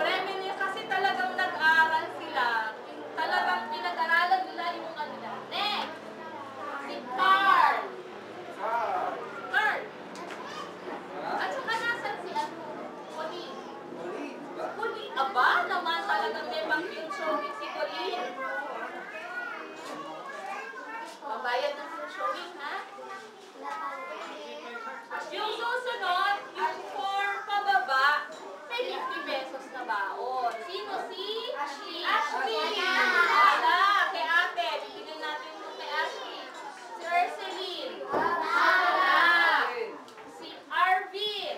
Premium niya kasi talagang nag-aral sila. Talagang pinag-aralan nila yung kanila. Next! Si Carl. Carl. At saka nasan si Colleen? Colleen. Aba, naman talagang may pang-showing si Colleen. Mabayad ng showing, ha? Yung susunod, yung 4 pababa, may 50 pesos na baon. Sino si? Ashley. Ashley! Ala, kay ate. Bibigyan natin yung kay Ashley. Si Ursuline. Ala. Si Arvin.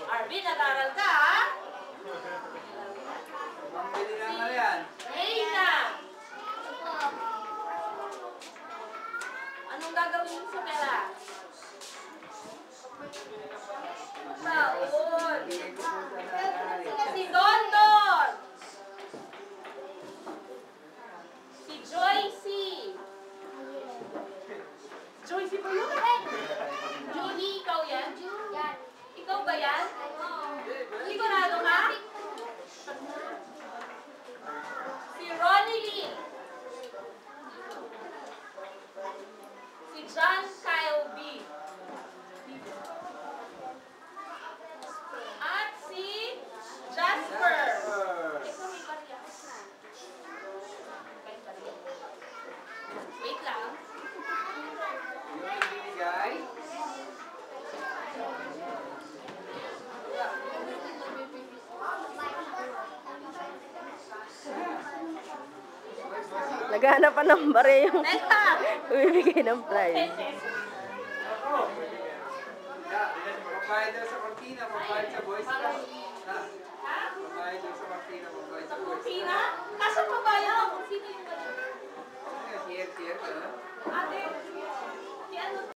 Arvin, nag-aral ka, ha? Si Reyna. Anong gagawin mo sa pera? Baon. Si Dondon. Si Joycey. Joycey ba yun? Judy, ikaw yan? Ikaw ba yan? Sigurado ka? Si Ronnie Lee. Si John Kyle B. At si Jasper. Ito may barya. Wait lang. Naghahanap pa ng bare yung bibigay ng prize. Magbayad daw sa kortina, magbayad sa boys ka. Magbayad daw sa kortina, magbayad sa boys ka. Kaso pabayad ako kung sino yung Here, here, Ate, si ano?